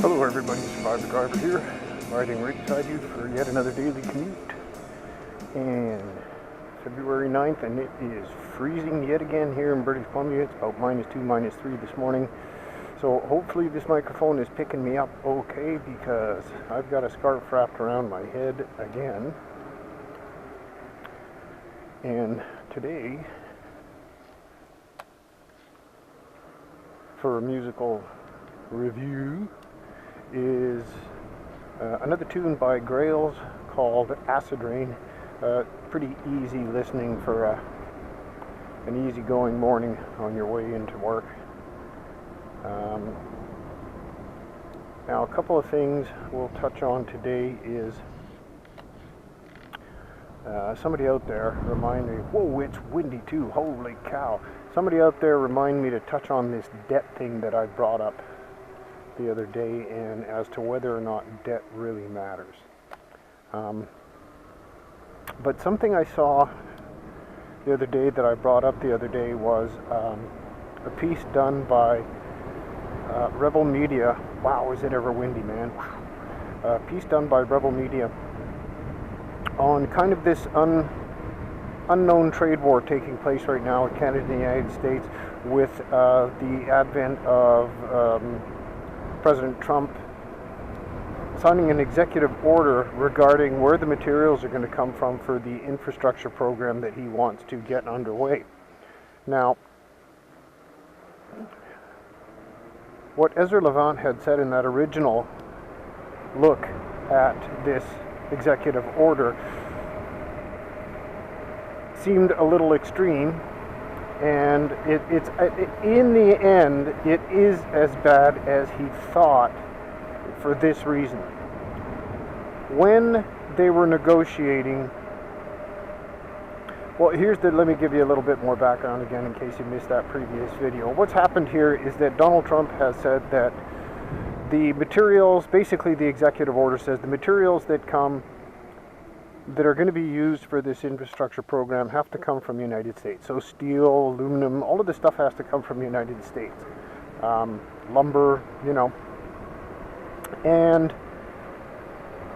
Hello everybody, Survivor Driver here, riding right beside you for yet another daily commute. And February 9th, and it is freezing yet again here in British Columbia. It's about -2, -3 this morning. So hopefully this microphone is picking me up okay, because I've got a scarf wrapped around my head again. And today, for a musical review, is another tune by Grails called Acid Rain. Pretty easy listening for an easygoing morning on your way into work. Now, a couple of things we'll touch on today is somebody out there remind me, whoa, it's windy too, holy cow. Somebody out there remind me to touch on this debt thing that I brought up the other day, and as to whether or not debt really matters. But something I saw the other day that I brought up the other day was a piece done by Rebel Media. Wow, is it ever windy, man. A piece done by Rebel Media on kind of this unknown trade war taking place right now with Canada and the United States, with the advent of President Trump signing an executive order regarding where the materials are going to come from for the infrastructure program that he wants to get underway. Now, what Ezra Levant had said in that original look at this executive order seemed a little extreme, and it's in the end, it is as bad as he thought, for this reason. When they were negotiating, well, let me give you a little bit more background again in case you missed that previous video. What's happened here is that Donald Trump has said that the materials, basically the executive order says the materials that are going to be used for this infrastructure program have to come from the United States. So steel, aluminum, all of this stuff has to come from the United States. Lumber, And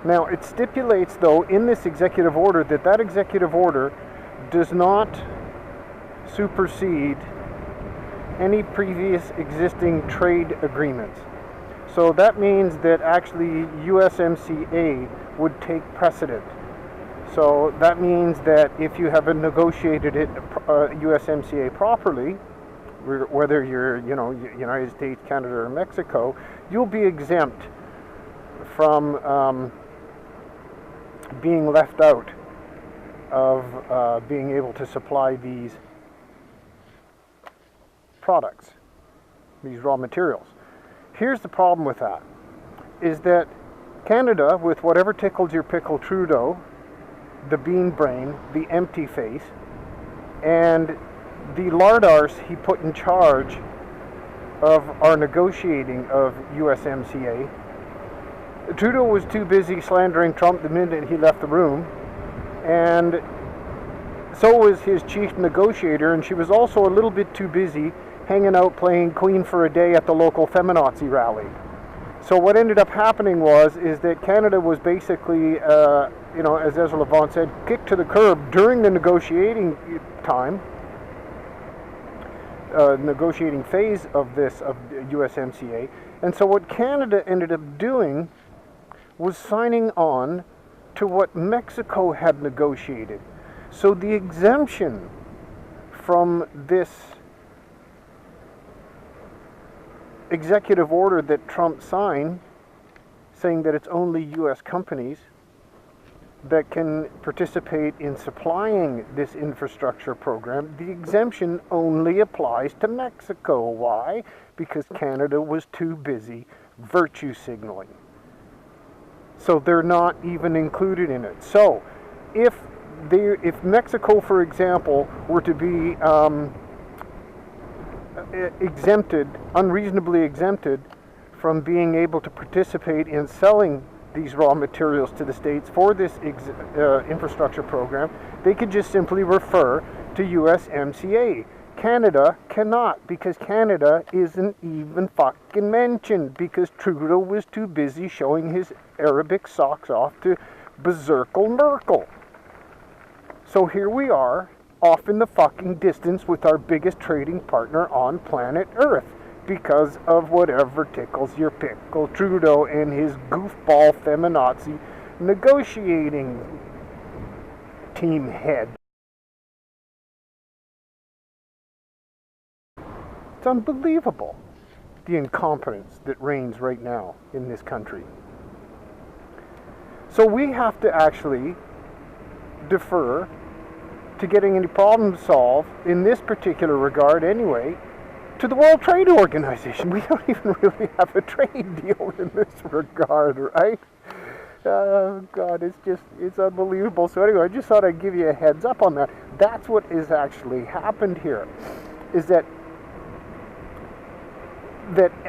now it stipulates, though, in this executive order that executive order does not supersede any previous existing trade agreements. So that means that actually USMCA would take precedent. So that means that if you haven't negotiated it USMCA properly, whether you're United States, Canada, or Mexico, you'll be exempt from being left out of being able to supply these products, these raw materials. Here's the problem with that, is that Canada, with whatever tickles your pickle Trudeau, the bean brain, the empty face, and the lardars he put in charge of our negotiating of USMCA, Trudeau was too busy slandering Trump the minute he left the room, and so was his chief negotiator, and she was also a little bit too busy hanging out playing Queen for a Day at the local feminazi rally. So what ended up happening is that Canada was basically, as Ezra Levant said, kicked to the curb during the negotiating time, negotiating phase of USMCA. And so what Canada ended up doing was signing on to what Mexico had negotiated. So the exemption from this executive order that Trump signed, saying that it's only U.S. companies that can participate in supplying this infrastructure program, the exemption only applies to Mexico. Why? Because Canada was too busy virtue signaling. So they're not even included in it. So if Mexico, for example, were to be unreasonably exempted from being able to participate in selling these raw materials to the states for this infrastructure program, they could just simply refer to USMCA. Canada cannot, because Canada isn't even fucking mentioned, because Trudeau was too busy showing his Arabic socks off to Berserkle Merkel. So here we are, off in the fucking distance with our biggest trading partner on planet Earth, because of whatever tickles your pickle, Trudeau and his goofball feminazi negotiating team head. It's unbelievable, the incompetence that reigns right now in this country. So we have to actually defer to getting any problems solved in this particular regard anyway to the World Trade Organization. We don't even really have a trade deal in this regard, right? God, it's unbelievable. So anyway, I just thought I'd give you a heads up on that. That's what has actually happened here, is that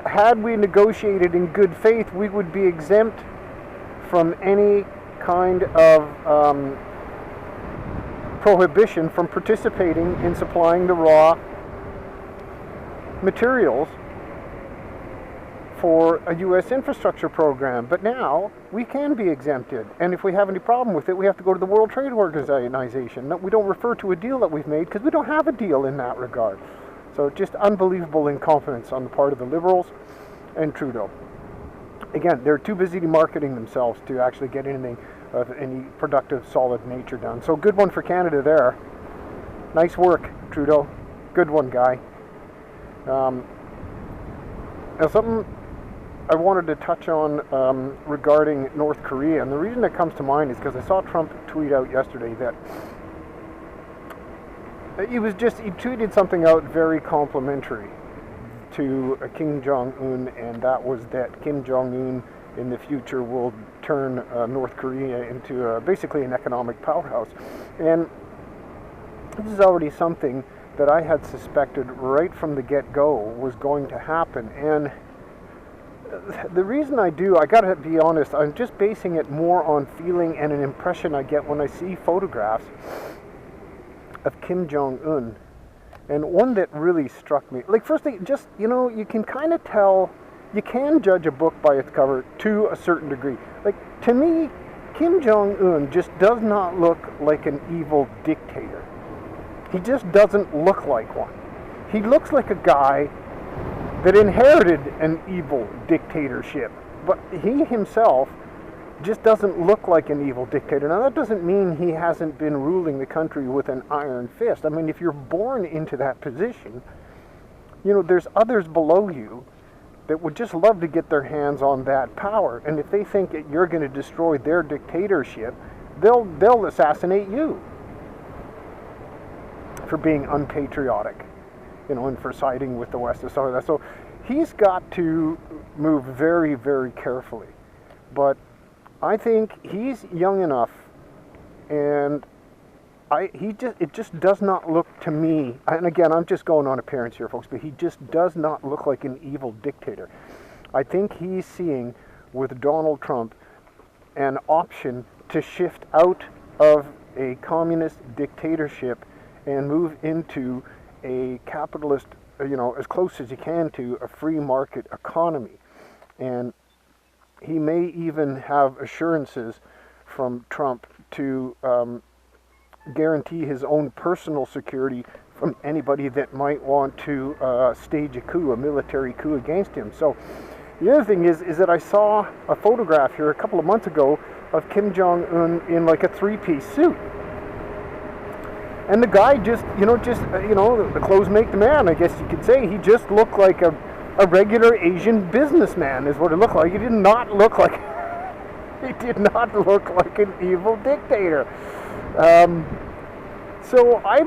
had we negotiated in good faith, we would be exempt from any kind of prohibition from participating in supplying the raw materials for a U.S. infrastructure program. But now we can be exempted, and if we have any problem with it, we have to go to the World Trade Organization. No, we don't refer to a deal that we've made because we don't have a deal in that regard. So just unbelievable incompetence on the part of the Liberals and Trudeau. Again, they're too busy marketing themselves to actually get anything of any productive, solid nature done. So good one for Canada there. Nice work, Trudeau. Good one, guy. Now something I wanted to touch on regarding North Korea, and the reason that comes to mind is because I saw Trump tweet out yesterday that he tweeted something out very complimentary to Kim Jong-un, and that was that Kim Jong-un in the future will turn North Korea into basically an economic powerhouse. And this is already something that I had suspected right from the get-go was going to happen. And the reason I gotta be honest, I'm just basing it more on feeling and an impression I get when I see photographs of Kim Jong-un. And one that really struck me, like, firstly, just, you can kind of tell, you can judge a book by its cover to a certain degree. Like, to me, Kim Jong-un just does not look like an evil dictator. He just doesn't look like one. He looks like a guy that inherited an evil dictatorship, but he himself just doesn't look like an evil dictator. Now, that doesn't mean he hasn't been ruling the country with an iron fist. I mean, if you're born into that position, there's others below you that would just love to get their hands on that power. And if they think that you're going to destroy their dictatorship, they'll assassinate you for being unpatriotic, and for siding with the West and stuff like that. So he's got to move very, very carefully. But I think he's young enough, and it just does not look to me, and again, I'm just going on appearance here, folks, but he just does not look like an evil dictator. I think he's seeing with Donald Trump an option to shift out of a communist dictatorship and move into a capitalist, as close as you can to a free market economy. And he may even have assurances from Trump to guarantee his own personal security from anybody that might want to stage a coup, a military coup against him. So the other thing is that I saw a photograph here a couple of months ago of Kim Jong-un in like a three-piece suit. And the guy the clothes make the man, I guess you could say. He just looked like a regular Asian businessman is what it looked like. He did not look like an evil dictator. So I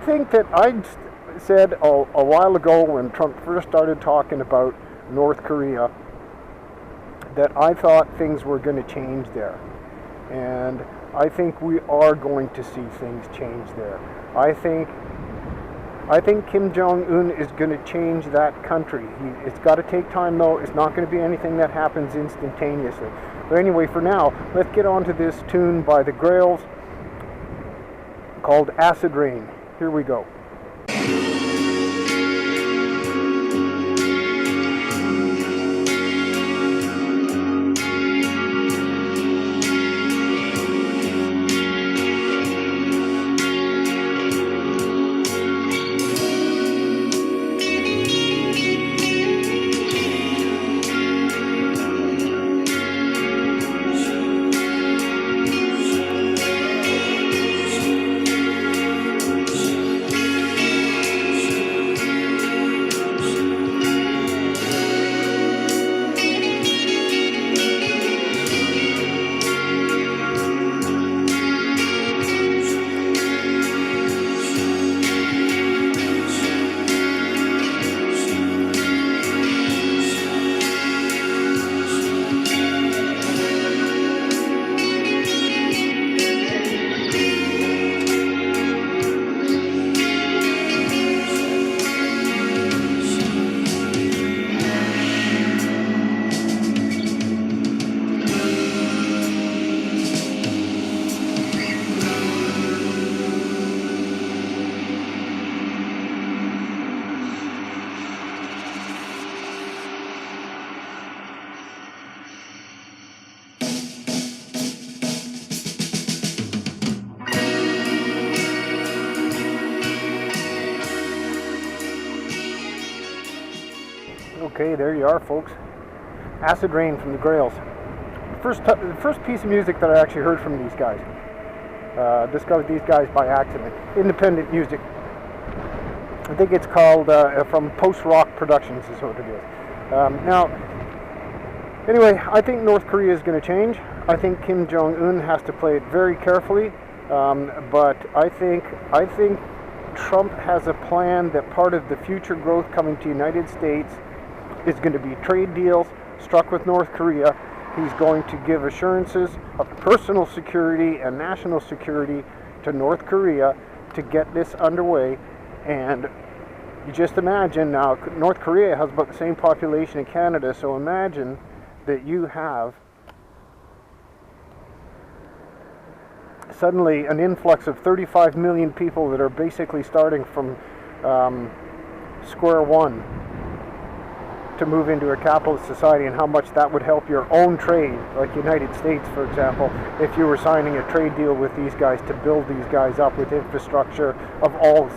think that I said a while ago when Trump first started talking about North Korea that I thought things were going to change there. And I think we are going to see things change there. I think Kim Jong-un is going to change that country. It's got to take time, though. It's not going to be anything that happens instantaneously. But anyway, for now, let's get on to this tune by the Grails called Acid Rain. Here we go. Okay, there you are, folks. Acid Rain from the Grails. The first piece of music that I actually heard from these guys. Discovered these guys by accident. Independent music. I think it's called from Post Rock Productions is what it is. Now, anyway, I think North Korea is going to change. I think Kim Jong-un has to play it very carefully. But I think Trump has a plan that part of the future growth coming to the United States is going to be trade deals struck with North Korea. He's going to give assurances of personal security and national security to North Korea to get this underway. And you just imagine now, North Korea has about the same population in Canada, so imagine that you have suddenly an influx of 35 million people that are basically starting from square one to move into a capitalist society, and how much that would help your own trade, like United States, for example, if you were signing a trade deal with these guys to build these guys up with infrastructure of all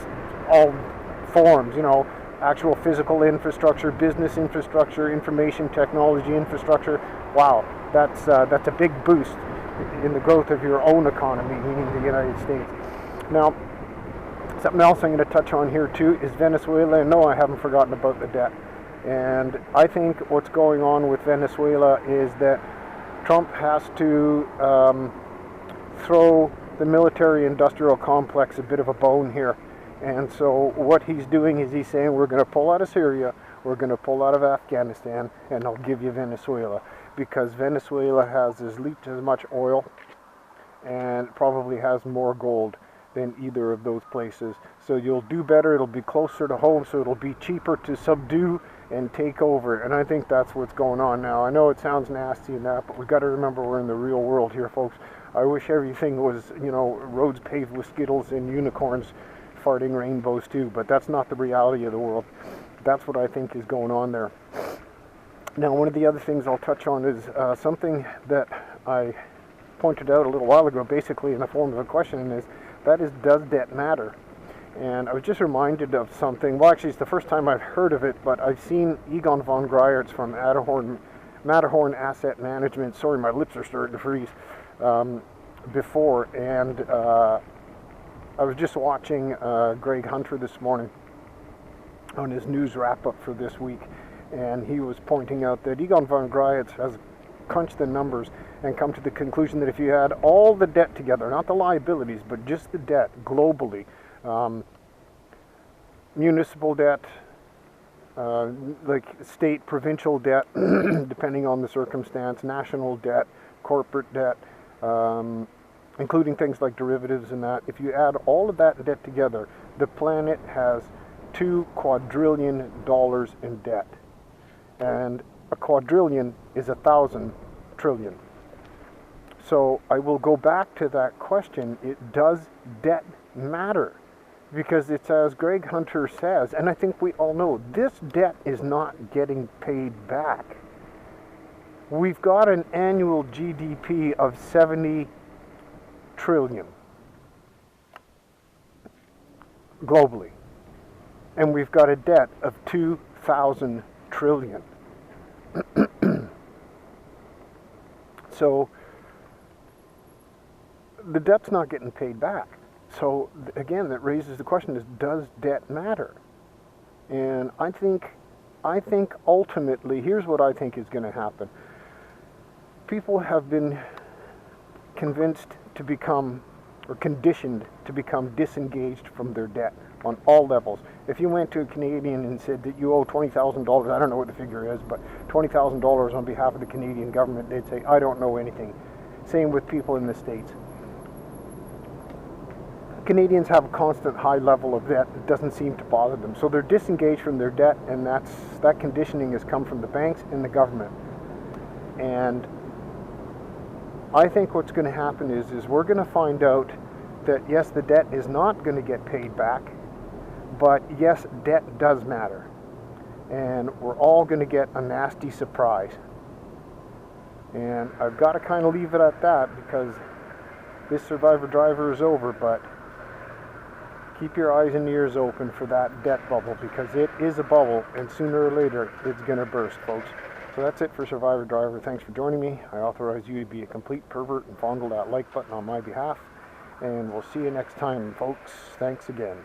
forms, you know, actual physical infrastructure, business infrastructure, information technology infrastructure. Wow, that's a big boost in the growth of your own economy, meaning the United States. Now, something else I'm going to touch on here too is Venezuela. And no, I haven't forgotten about the debt. And I think what's going on with Venezuela is that Trump has to throw the military-industrial complex a bit of a bone here. And so what he's doing is he's saying, we're going to pull out of Syria, we're going to pull out of Afghanistan, and I'll give you Venezuela. Because Venezuela has as much oil and probably has more gold than either of those places. So you'll do better, it'll be closer to home, so it'll be cheaper to subdue and take over. And I think that's what's going on now. I know it sounds nasty and that, but we've got to remember we're in the real world here, folks. I wish everything was, you know, roads paved with Skittles and unicorns farting rainbows too, but that's not the reality of the world. That's what I think is going on there. Now, one of the other things I'll touch on is something that I pointed out a little while ago, basically in the form of a question, is does debt matter? And I was just reminded of something. Well, actually, it's the first time I've heard of it, but I've seen Egon von Greyerz from Matterhorn Asset Management. Sorry, my lips are starting to freeze. Before, and I was just watching Greg Hunter this morning on his news wrap-up for this week, and he was pointing out that Egon von Greyerz has crunched the numbers and come to the conclusion that if you had all the debt together, not the liabilities, but just the debt globally, municipal debt, like state, provincial debt, depending on the circumstance, national debt, corporate debt, including things like derivatives and that, if you add all of that debt together, the planet has $2 quadrillion in debt. And a quadrillion is 1,000 trillion. So I will go back to that question. Does debt matter? Because it's as Greg Hunter says, and I think we all know, this debt is not getting paid back. We've got an annual GDP of 70 trillion globally. And we've got a debt of 2,000 trillion. So the debt's not getting paid back. So again, that raises the question: is does debt matter? And I think ultimately, here's what I think is going to happen. People have been convinced to become, or conditioned to become, disengaged from their debt on all levels. If you went to a Canadian and said that you owe $20,000, I don't know what the figure is, but $20,000 on behalf of the Canadian government, they'd say, I don't know anything. Same with people in the States. Canadians have a constant high level of debt that doesn't seem to bother them. So they're disengaged from their debt, and that conditioning has come from the banks and the government. And I think what's going to happen is we're going to find out that yes, the debt is not going to get paid back, but yes, debt does matter. And we're all going to get a nasty surprise. And I've got to kind of leave it at that, because this Survivor Driver is over, but keep your eyes and ears open for that debt bubble, because it is a bubble, and sooner or later it's going to burst, folks. So that's it for Survivor Driver. Thanks for joining me. I authorize you to be a complete pervert and fondle that like button on my behalf. And we'll see you next time, folks. Thanks again.